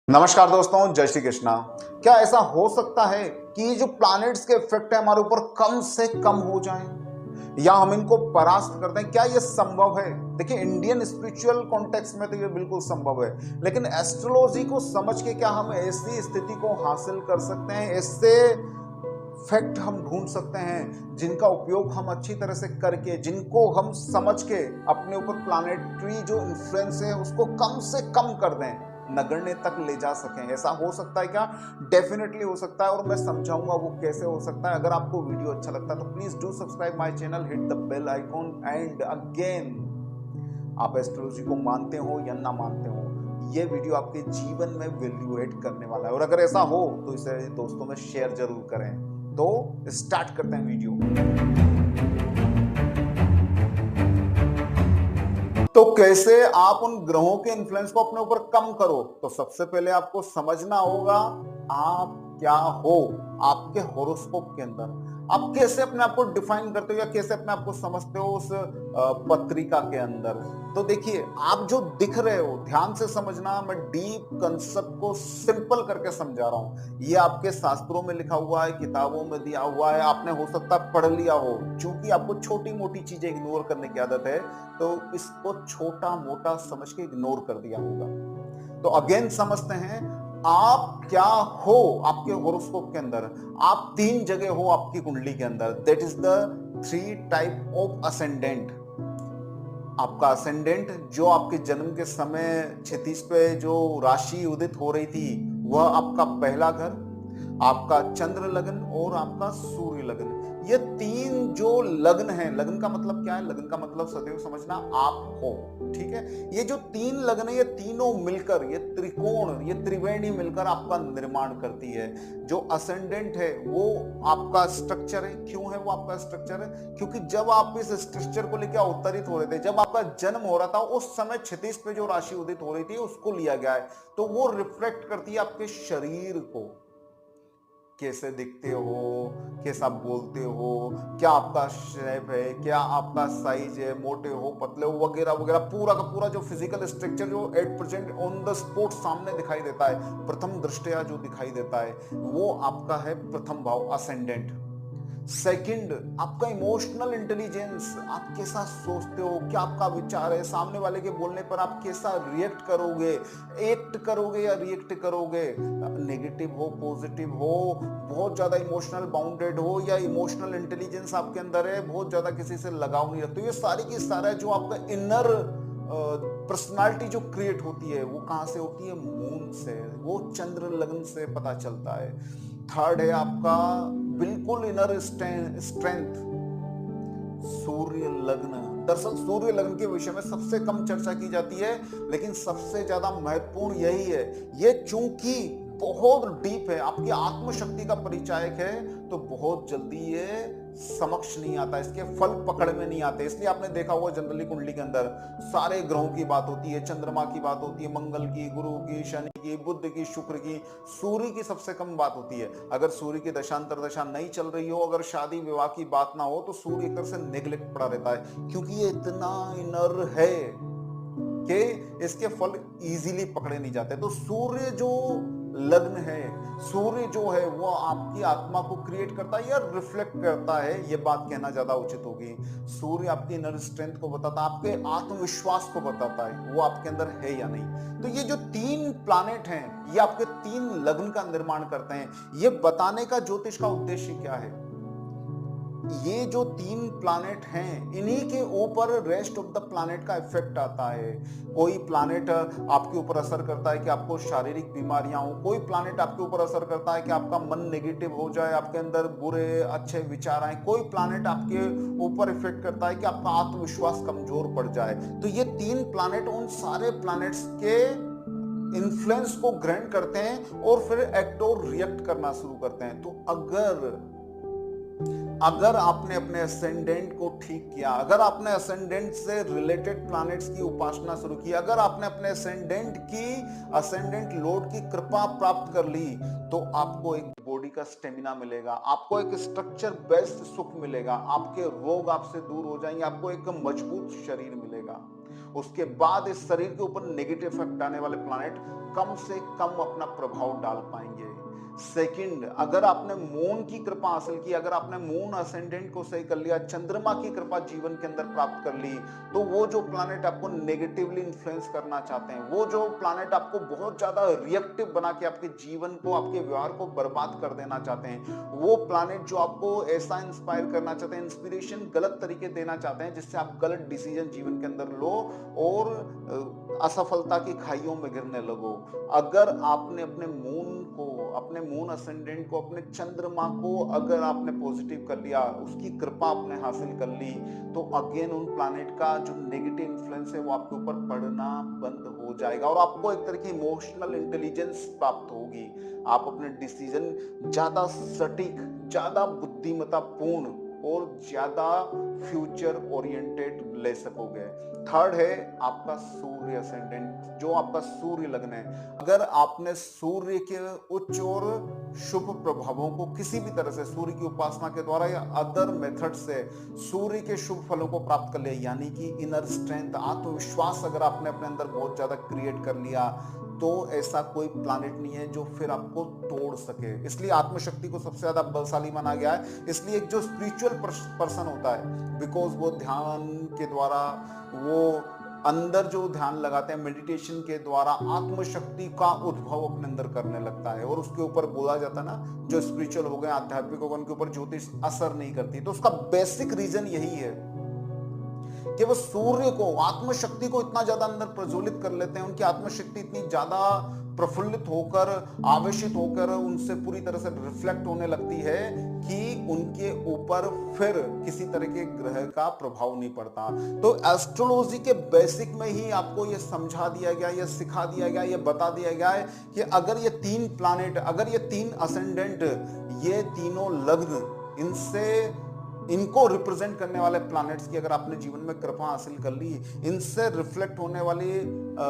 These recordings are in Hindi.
नमस्कार दोस्तों, जय श्री कृष्णा। क्या ऐसा हो सकता है कि ये जो प्लैनेट्स के इफेक्ट है हमारे ऊपर कम से कम हो जाएं या हम इनको परास्त कर दें? क्या ये संभव है? देखिए, इंडियन स्पिरिचुअल कॉन्टेक्स्ट में तो ये बिल्कुल संभव है, लेकिन एस्ट्रोलॉजी को समझ के क्या हम ऐसी स्थिति को हासिल कर सकते हैं? ऐसे फैक्ट हम ढूंढ सकते हैं जिनका उपयोग हम अच्छी तरह से करके, जिनको हम समझ के अपने ऊपर प्लानेटरी जो इन्फ्लुएंस है उसको कम से कम कर दें, नगण्य तक ले जा सकें। ऐसा हो सकता है क्या? डेफिनेटली हो सकता है, और मैं समझाऊंगा वो कैसे हो सकता है। अगर आपको वीडियो अच्छा लगता है तो please do subscribe my channel, hit the bell icon. And again, आप एस्ट्रोलॉजी को मानते हो या ना मानते हो, ये वीडियो आपके जीवन में वैल्यू एड करने वाला है, और अगर ऐसा हो तो इसे दोस्तों में शेयर जरूर करें। तो स्टार्ट करते हैं वीडियो। तो कैसे आप उन ग्रहों के इन्फ्लुएंस को अपने ऊपर कम करो? तो सबसे पहले आपको समझना होगा आप क्या हो आपके होरोस्कोप के अंदर। आप कैसे अपने आप को डिफाइन करते हो या कैसे अपने आप को समझते हो उस पत्रिका के अंदर। तो देखिए, आप जो दिख रहे हो, ध्यान से समझना, मैं डीप कंसेप्ट को सिंपल करके समझा रहा हूं। ये आपके शास्त्रों में लिखा हुआ है, किताबों में दिया हुआ है, आपने हो सकता है पढ़ लिया हो। क्योंकि आपको छोटी मोटी चीजें इग्नोर करने की आदत है, तो इसको छोटा मोटा समझ के इग्नोर कर दिया होगा। तो अगेन समझते हैं आप क्या हो आपके होरोस्कोप के अंदर। आप तीन जगह हो आपकी कुंडली के अंदर। That is the three type of ascendant. आपका असेंडेंट जो आपके जन्म के समय क्षितिज पे जो राशि उदित हो रही थी, वह आपका पहला घर, आपका चंद्र लग्न और आपका सूर्य लग्न। ये तीन जो लग्न है, लग्न का मतलब क्या है? लग्न का मतलब सदैव समझना आप हो, ठीक है। ये जो तीन लग्न है, ये तीनों मिलकर, ये त्रिकोण, ये त्रिवेणी मिलकर आपका निर्माण करती है। जो असेंडेंट है वो आपका स्ट्रक्चर है। क्यों है वो आपका स्ट्रक्चर है? क्योंकि जब आप इस स्ट्रक्चर को लेकर अवतरित हो रहे थे, जब आपका जन्म हो रहा था, उस समय क्षितिज पे जो राशि उदित हो रही थी उसको लिया गया है। तो वो रिफ्लेक्ट करती है आपके शरीर को। कैसे दिखते हो, कैसा बोलते हो, क्या आपका शेप है, क्या आपका साइज है, मोटे हो पतले हो वगैरह वगैरह, पूरा का पूरा जो फिजिकल स्ट्रक्चर जो at present on the spot सामने दिखाई देता है, प्रथम दृष्टया जो दिखाई देता है, वो आपका है प्रथम भाव, असेंडेंट। सेकंड, आपका इमोशनल इंटेलिजेंस। आप कैसा सोचते हो, क्या आपका विचार है, सामने वाले के बोलने पर आप कैसा रिएक्ट करोगे, एक्ट करोगे या रिएक्ट करोगे, नेगेटिव हो पॉजिटिव हो, बहुत ज्यादा इमोशनल बाउंडेड हो या इमोशनल इंटेलिजेंस आपके अंदर है, बहुत ज्यादा किसी से लगाव नहीं रखते। ये सारी की सारा जो आपका इनर पर्सनालिटी जो क्रिएट होती है, वो कहां से होती है? मून से, वो चंद्र लग्न से पता चलता है। थर्ड है आपका बिल्कुल इनर स्ट्रेंथ, सूर्य लग्न। दरअसल सूर्य लग्न के विषय में सबसे कम चर्चा की जाती है, लेकिन सबसे ज्यादा महत्वपूर्ण यही है। ये चूंकि बहुत डीप है, आपकी आत्मशक्ति का परिचायक है, तो बहुत जल्दी ये समक्ष नहीं आता, इसके फल पकड़ में नहीं आते। इसलिए आपने देखा हुआ जनरली कुंडली के अंदर सारे ग्रहों की बात होती है, चंद्रमा की बात होती है, मंगल की, गुरु की, शनि की, बुध की, शुक्र की, सूर्य की सबसे कम बात होती है। अगर सूर्य की दशांतर दशा नहीं चल रही हो, अगर शादी विवाह की बात ना हो, तो सूर्य एक तरह से नेग्लेक्ट पड़ा रहता है, क्योंकि ये इतना इनर है कि इसके फल इजीली पकड़े नहीं जाते। तो सूर्य जो लग्न है, सूर्य जो है वो आपकी आत्मा को क्रिएट करता है या रिफ्लेक्ट करता है, ये बात कहना ज्यादा उचित होगी। सूर्य आपकी इनर स्ट्रेंथ को बताता है, आपके आत्मविश्वास को बताता है वो आपके अंदर है या नहीं। तो ये जो तीन प्लैनेट हैं, ये आपके तीन लग्न का निर्माण करते हैं। ये बताने का ज्योतिष का उद्देश्य क्या है? ये जो तीन प्लैनेट हैं, इन्हीं के ऊपर रेस्ट ऑफ द प्लैनेट का इफेक्ट आता है। कोई प्लैनेट आपके ऊपर असर करता है कि आपको शारीरिक बीमारियां हो, कोई प्लैनेट आपके ऊपर असर करता है कि आपका मन नेगेटिव हो जाए, आपके अंदर बुरे अच्छे विचार आए, कोई प्लैनेट आपके ऊपर इफेक्ट करता है कि आपका आत्मविश्वास कमजोर पड़ जाए। तो ये तीन प्लैनेट उन सारे प्लैनेट्स के इन्फ्लुएंस को ग्रहण करते हैं और फिर एक्ट और रिएक्ट करना शुरू करते हैं। तो अगर आपने अपने असेंडेंट को ठीक किया, अगर आपने असेंडेंट से रिलेटेड प्लैनेट्स की उपासना शुरू की, अगर आपने अपने असेंडेंट लॉर्ड की कृपा प्राप्त कर ली, तो आपको एक बॉडी का स्टेमिना मिलेगा, आपको एक स्ट्रक्चर बेस्ड सुख मिलेगा, आपके रोग आपसे दूर हो जाएंगे, आपको एक मजबूत शरीर मिलेगा। उसके बाद इस शरीर के ऊपर नेगेटिव इफेक्ट आने वाले प्लैनेट कम से कम अपना प्रभाव डाल पाएंगे। सेकंड, अगर आपने मून की कृपा हासिल की, अगर आपने मून असेंडेंट को सही कर लिया, चंद्रमा की कृपा जीवन के अंदर प्राप्त कर ली, तो वो जो प्लैनेट आपको नेगेटिवली इन्फ्लुएंस करना चाहते हैं, वो जो प्लैनेट आपको बहुत ज्यादा रिएक्टिव बना के आपके जीवन को, आपके व्यवहार को बर्बाद कर देना चाहते हैं, वो प्लैनेट जो आपको ऐसा इंस्पायर करना चाहते हैं, इंस्पिरेशन गलत तरीके देना चाहते हैं जिससे आप गलत डिसीजन जीवन के अंदर लो और असफलता की खाइयों में गिरने लगो। अगर आपने अपने मून को, अपने मून असेंडेंट को, अपने चंद्रमा को अगर आपने पॉजिटिव कर लिया, उसकी कृपा आपने हासिल कर ली, तो अगेन उन प्लैनेट का जो नेगेटिव इन्फ्लुएंस है वो आपके ऊपर पड़ना बंद हो जाएगा और आपको एक तरह की इमोशनल इंटेलिजेंस प्राप्त होगी। आप अपने डिसीजन ज्यादा सटीक, ज्यादा बुद्धिमत्तापूर्ण और ज्यादा फ्यूचर ओरिएंटेड ले सकोगे। थर्ड है आपका सूर्य असेंडेंट, जो आपका सूर्य लग्न है। अगर आपने सूर्य के उच्च और शुभ प्रभावों को किसी भी तरह से सूर्य की उपासना के द्वारा या अदर मेथड से सूर्य के शुभ फलों को प्राप्त कर लिया, यानी कि इनर स्ट्रेंथ, आत्मविश्वास अगर आपने अपने अंदर बहुत ज्यादा क्रिएट कर लिया, तो ऐसा कोई प्लैनेट नहीं है जो फिर आपको तोड़ सके। इसलिए आत्मशक्ति को सबसे ज्यादा बलशाली माना गया है। इसलिए एक जो स्पिरिचुअल पर्सन होता है, बिकॉज वो ध्यान के द्वारा, वो अंदर जो ध्यान लगाते हैं मेडिटेशन के द्वारा, आत्मशक्ति का उद्भव अपने अंदर करने लगता है। और उसके ऊपर बोला जाता है ना, जो स्पिरिचुअल हो गए, आध्यात्मिक हो गए, उनके ऊपर ज्योतिष असर नहीं करती। तो उसका बेसिक रीजन यही है कि वो सूर्य को, आत्मशक्ति को इतना ज्यादा अंदर प्रज्वलित कर लेते हैं, उनकी आत्मशक्ति इतनी ज्यादा प्रफुल्लित होकर, आवेशित होकर उनसे पूरी तरह से रिफ्लेक्ट होने लगती है कि उनके ऊपर फिर किसी तरह के ग्रह का प्रभाव नहीं पड़ता। तो एस्ट्रोलॉजी के बेसिक में ही आपको ये समझा दिया गया, ये सिखा दिया गया, ये बता दिया गया है कि अगर ये तीन प्लैनेट, अगर ये तीन असेंडेंट, ये तीनों लग्न, इनको रिप्रेजेंट करने वाले प्लैनेट्स की अगर आपने जीवन में कृपा हासिल कर ली, इनसे रिफ्लेक्ट होने वाली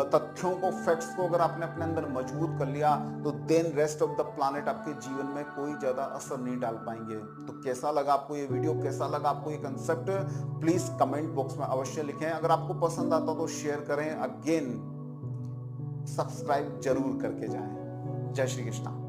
तथ्यों को, फैक्ट्स को अगर आपने अपने अंदर मजबूत कर लिया, तो then rest of the planet आपके जीवन में कोई ज्यादा असर नहीं डाल पाएंगे। तो कैसा लगा आपको ये वीडियो, कैसा लगा आपको ये कंसेप्ट, प्लीज कमेंट बॉक्स में अवश्य लिखें। अगर आपको पसंद आता तो शेयर करें, अगेन सब्सक्राइब जरूर करके जाएं। जय श्री कृष्णा।